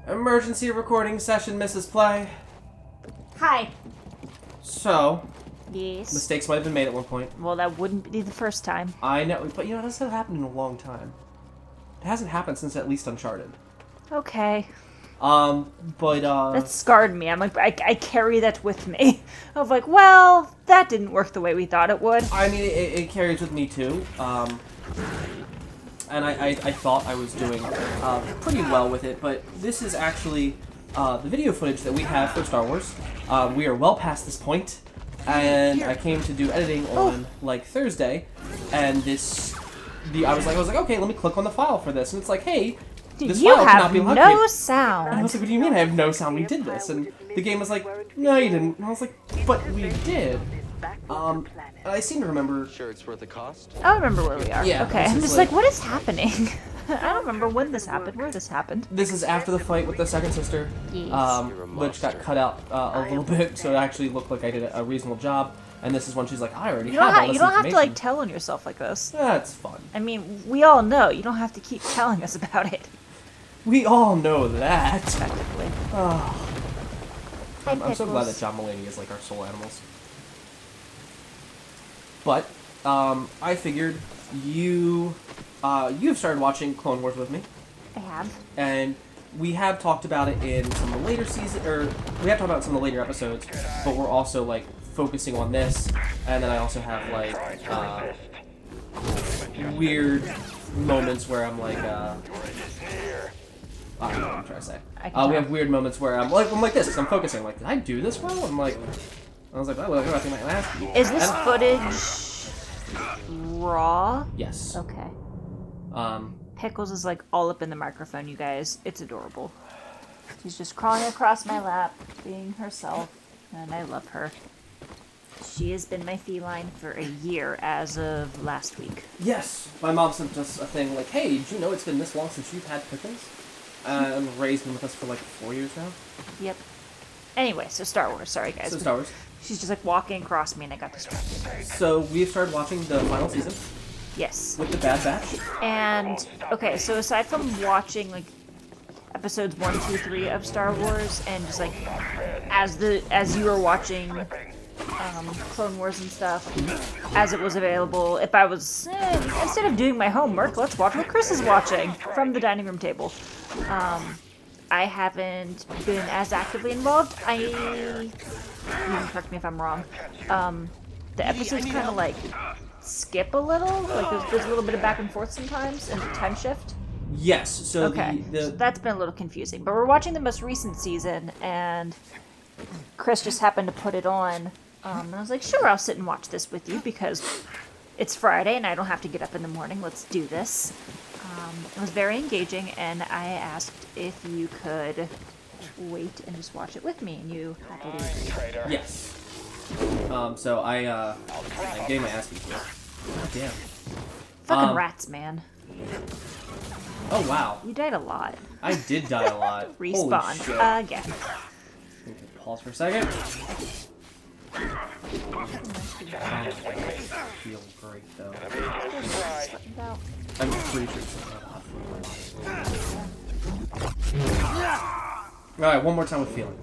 Emergency recording session, Mrs. Play. Hi. So, Yes. mistakes might have been made at one point. Well, that wouldn't be the first time. I know, but you know, this hasn't happened in a long time. It hasn't happened since at least Uncharted. Okay. But That scarred me. I'm like, I carry that with me. Of like, well, that didn't work the way we thought it would. I mean, it carries with me too. And I thought I was doing pretty well with it, but this is actually the video footage that we have for Star Wars. We are well past this point, and I came to do editing on like Thursday, and I was like, okay, let me click on the file for this, and it's like, hey, this You file cannot be have located. no sound. And I was like, what do you mean I have no sound? We did this. And the game was like, no, you didn't. And I was like, but we did. I seem to remember... Sure it's worth the cost? I remember where we are. Yeah, Okay. this I'm is just like, what is happening? I don't remember when this happened, where this happened. This is after the fight with the second sister, Yes. which got cut out a little bit, so it actually looked like I did a reasonable job. And this is when she's like, I already have all this You don't have to like information. tell on yourself like this. That's fun. I mean, we all know. You don't have to keep telling us about it. We all know that. Effectively. Oh. Hi, I'm so glad that Pickles. John Mulaney is like our soul animals. But I figured you've started watching Clone Wars with me, I have. and we have talked about it in some of the later we have talked about some of the later episodes, but we're also like focusing on this, and then I also have like weird moments where I'm like I don't know what I'm trying to say. We have weird moments where I'm like this, because I'm focusing. Like, did I do this well? I was like, well, I think I can ask you. Is this footage raw? Yes. Okay. Um, Pickles is like all up in the microphone, you guys. It's adorable. She's just crawling across my lap, being herself, and I love her. She has been my feline for a year as of last week. yes. My mom sent us a thing like, hey, did you know it's been this long since you've had Pickles? And Ray's been with us for like 4 years now. Yep. Anyway, so Star Wars. Sorry, guys. So Star Wars. She's just like walking across me and I got distracted. So we've started watching the final season Yes. with the Bad Batch. And, okay, so aside from watching, like, episodes 1, 2, 3 of Star Wars, and just, like, as you were watching Clone Wars and stuff, as it was available, if I was, instead of doing my homework, let's watch what Chris is watching from the dining room table. I haven't been as actively involved. You can correct me if I'm wrong. The episodes kind of, like, skip a little. Like, there's a little bit of back and forth sometimes, and time shift. Yes. So Okay, so that's been a little confusing. But we're watching the most recent season, and Chris just happened to put it on. And I was like, sure, I'll sit and watch this with you because it's Friday and I don't have to get up in the morning. Let's do this. It was very engaging, and I asked if you could wait and just watch it with me, and you happily agreed. Yes. So I'm getting my ass beat here. God damn. Fucking rats, man. Oh wow. You died a lot. I did die a lot. Holy shit. Respawn again. Pause for a second. Feel great though. I'm pretty sure it's Alright, one more time with feeling.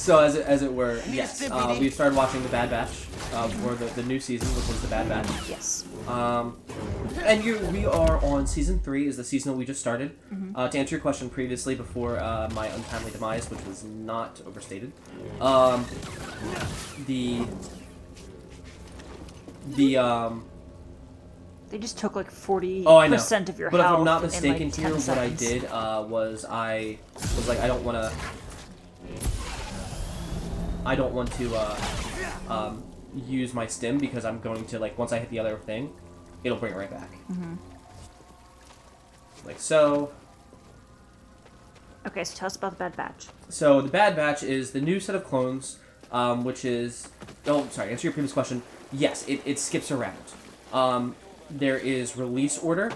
So as it were, yes, we've started watching the Bad Batch, or the new season, which is the Bad Batch. Yes. And we are on season 3, is the season that we just started. To answer your question previously, before my untimely demise, which was not overstated, They just took like 40% of your but health. If I'm not in, mistaken like, 10 here, what I seconds. did was I was like, I don't want to use my stim because I'm going to, like, once I hit the other thing, it'll bring it right back. Like so. Okay, so tell us about the Bad Batch. So the Bad Batch is the new set of clones, which is... Oh, sorry, answer your previous question. Yes, it skips around. There is release order,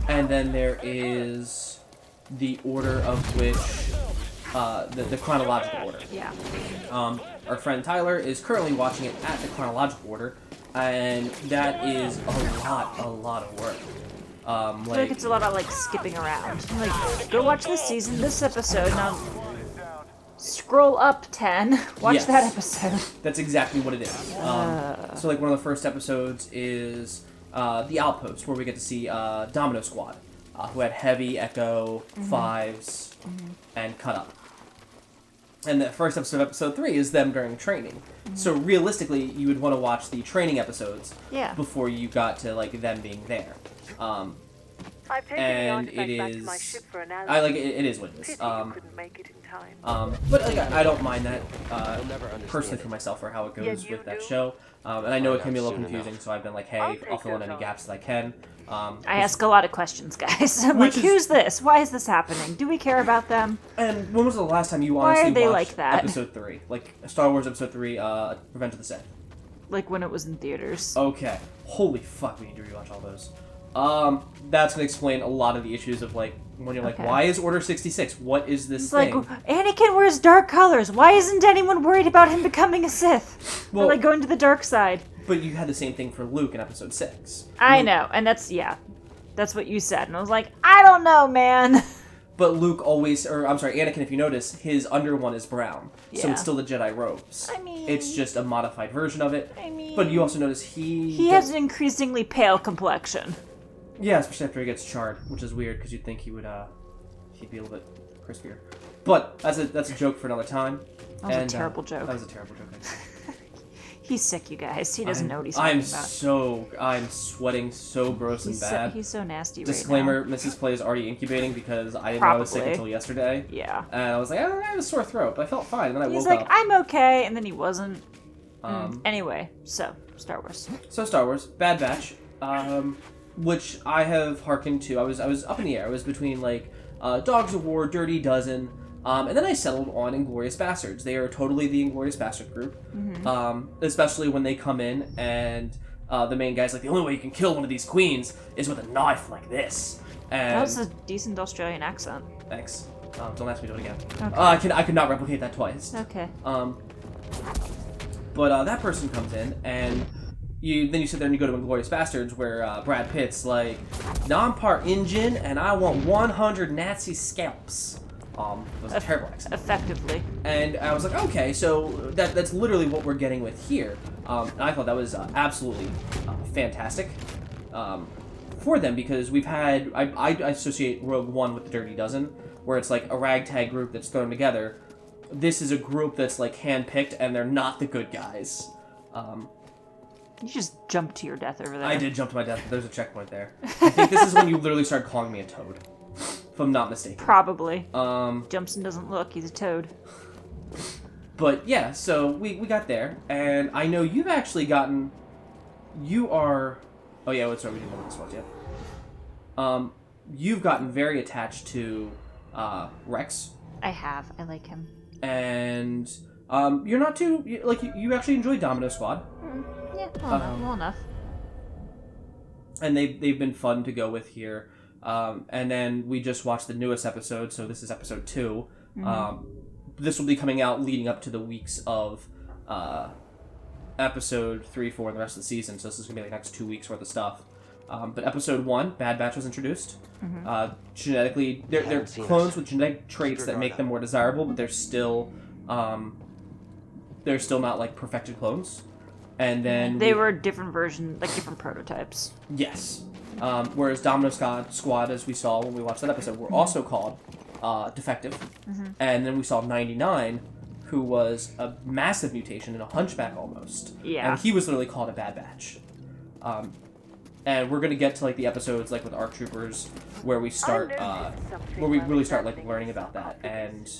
and then there is the order of which... the chronological order. Yeah. Our friend Tyler is currently watching it at the chronological order, and that is a lot of work. I feel like it's a lot of like skipping around. Like, go watch this season, this episode. Now, scroll up 10. Watch that episode. That's exactly what it is. So like one of the first episodes is the Outpost, where we get to see Domino Squad, who had Heavy, Echo, Fives, and Cut Up. And the first episode of episode 3 is them during training. So realistically, you would want to watch the training episodes before you got to like them being there. And it is. I like it. It is what it is. But like, I don't mind that personally for myself for how it goes with that show. And I know it can be a little confusing, so I've been like, hey, I'll fill in any gaps that I can. I ask a lot of questions, guys. I'm like, who's this? Why is this happening? Do we care about them? And when was the last time you honestly watched like that? Episode 3? Like, Star Wars Episode 3, Revenge of the Sith. Like, when it was in theaters. Okay. Holy fuck, we need to rewatch all those. That's gonna explain a lot of the issues of, like, when you're like, why is Order 66? What is this thing? Like, Anakin wears dark colors. Why isn't anyone worried about him becoming a Sith? Well, or, like, going to the dark side? But you had the same thing for Luke in Episode 6. I know, and that's what you said. And I was like, I don't know, man. But Luke always, Anakin, if you notice, his under one is brown. So it's still the Jedi robes. I mean... It's just a modified version of it. I mean... But you also notice he has an increasingly pale complexion. Yeah, especially after he gets charred, which is weird, because you'd think he'd be a little bit crispier. But that's a joke for another time. That was a terrible joke. That was a terrible joke. He's sick, you guys. He doesn't know what he's talking about. I'm sweating so gross and bad. He's so nasty Disclaimer, right now. Mrs. Play is already incubating because I didn't know I was sick until yesterday. Yeah. And I was like, I have a sore throat, but I felt fine. And then I woke up. He's like, up. I'm okay, and then he wasn't. Anyway, so, Star Wars. Star Wars, Bad Batch, which I have hearkened to. I was up in the air. I was between, like, Dogs of War, Dirty Dozen, and then I settled on Inglourious Bastards. They are totally the Inglourious Bastard group, especially when they come in and the main guy's like, the only way you can kill one of these queens is with a knife like this. And that was a decent Australian accent. Thanks. Don't ask me to do it again. Okay. I could not replicate that twice. Okay. But that person comes in and then you sit there and you go to Inglourious Bastards where Brad Pitt's like, now I'm part Injun and I want 100 Nazi scalps. It was a terrible accent. Effectively. And I was like, okay, so that's literally what we're getting with here. And I thought that was absolutely fantastic for them because we've had, I associate Rogue One with the Dirty Dozen, where it's like a ragtag group that's thrown together. This is a group that's like handpicked and they're not the good guys. You just jumped to your death over there. I did jump to my death, but there's a checkpoint there. I think this is when you literally started calling me a toad. If I'm not mistaken. Probably. Jumpson doesn't look, he's a toad. But yeah, so we got there, and I know you've actually gotten... You are... Oh yeah, we didn't know what this was yet. You've gotten very attached to Rex. I have. I like him. And you're not too... You actually enjoy Domino Squad. Yeah, well enough. And they've been fun to go with here. And then we just watched the newest episode, so this is episode 2. This will be coming out leading up to the weeks of episode 3, 4, and the rest of the season, so this is going to be the next 2 weeks worth of stuff. But episode 1, Bad Batch was introduced. Genetically, they're clones with genetic traits that make them more desirable, but they're still not like perfected clones. And then they were different versions, like different prototypes. Yes. Whereas Domino Squad, as we saw when we watched that episode, were also called defective. And then we saw 99, who was a massive mutation and a hunchback almost. Yeah. And he was literally called a Bad Batch. And we're gonna get to like the episodes like with ARC Troopers where we start, where we really start like learning about that. And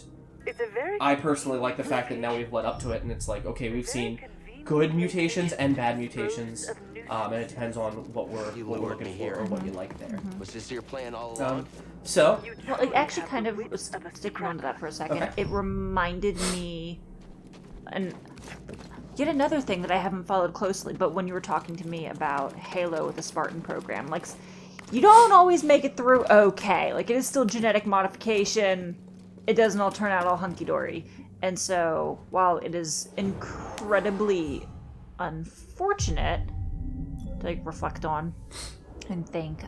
I personally like the fact that now we've led up to it, and it's like, okay, we've seen good mutations and bad mutations, and it depends on what we're looking for or what you like there. Was this your plan all along? So, well, it actually kind of was sticking on to that for a second. Okay. It reminded me, and yet another thing that I haven't followed closely, but when you were talking to me about Halo with the Spartan program, like, you don't always make it through okay. Like, it is still genetic modification. It doesn't all turn out all hunky-dory. And so, while it is incredibly unfortunate to like, reflect on and think,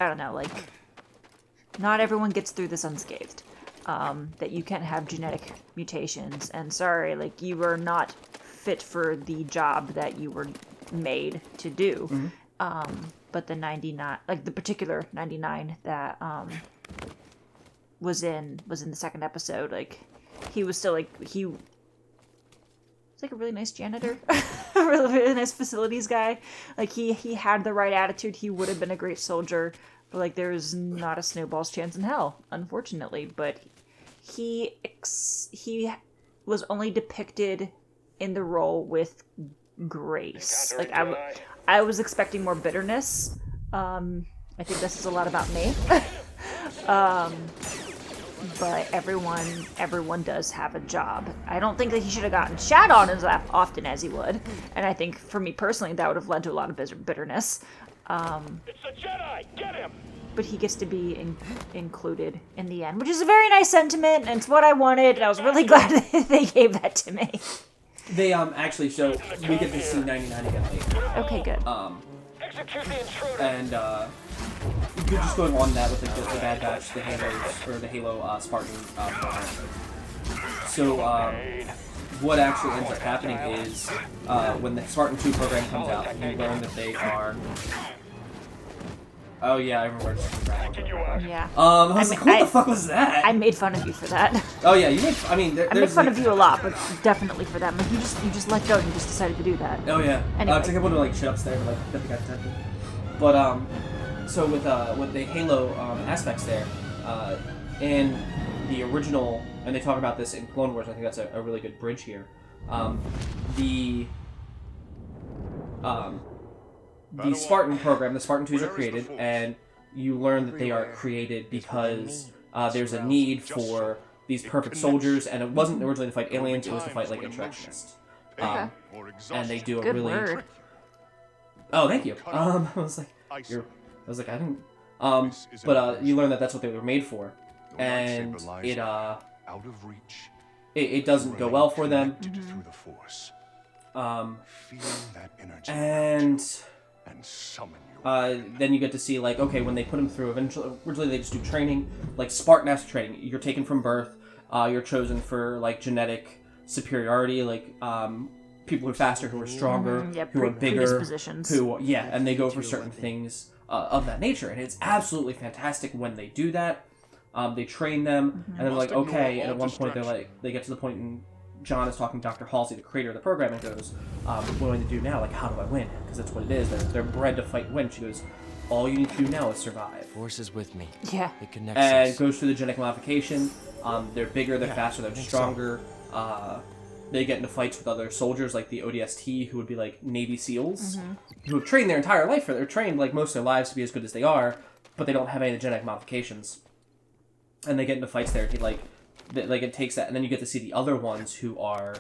I don't know, like, not everyone gets through this unscathed. That you can have genetic mutations, and sorry, like, you were not fit for the job that you were made to do. But the 99, like the particular 99 that was in the second episode, like, he was still like, he was like a really nice janitor, a really nice facilities guy. Like, he had the right attitude. He would have been a great soldier, but like, there's not a snowball's chance in hell, unfortunately. But he was only depicted in the role with grace. Like, I was expecting more bitterness. I think this is a lot about me. But everyone does have a job. I don't think that he should have gotten shat on as often as he would. And I think, for me personally, that would have led to a lot of bitterness. It's a Jedi! Get him! But he gets to be included in the end, which is a very nice sentiment, and it's what I wanted, and I was really glad that they gave that to me. They actually show we get to see 99 again later. Okay, good. Execute the intruder! And you're just going on that with like the Bad Batch, the Halos, or the Halo Spartan program. So what actually ends up happening is when the Spartan 2 program comes out, you learn that they are. Oh yeah, I remember. Yeah. I was like, what the fuck was that? I made fun of you for that. Oh yeah, you made. I mean, I made fun of you a lot, but definitely for that. Like, you just let go and you just decided to do that. Oh yeah. Anyway. It's like I wanted to like shut up there, but like nothing got detected. But so with the Halo aspects there, in the original, and they talk about this in Clone Wars. I think that's a really good bridge here. The Spartan program, the Spartan 2s are created, and you learn that they are created because there's a need for these perfect soldiers, and it wasn't originally to fight aliens, it was to fight, like, insurrectionists. And they do a Good really... word. Oh, thank you. I was like, I didn't... but you learn that that's what they were made for, and it doesn't go well for them. And then you get to see, like, okay, when they put them through, originally they just do training, like Spartan-esque training. You're taken from birth, you're chosen for, like, genetic superiority, like, people who are faster, who are stronger, who are bigger, and they go for certain things of that nature. And it's absolutely fantastic when they do that. They train them, and they're like, okay, and at one point they get to the point in John is talking to Dr. Halsey, the creator of the program, and goes, what do I need to do now? Like, how do I win? Because that's what it is. They're bred to fight and win. She goes, all you need to do now is survive. Force is with me. Yeah. It connects And us. goes through the genetic modification. They're bigger, they're faster, they're stronger. They get into fights with other soldiers, like the ODST, who would be like Navy SEALs, who have trained their entire life they're trained like most of their lives to be as good as they are, but they don't have any of the genetic modifications. And they get into fights there. It takes that, and then you get to see the other ones who are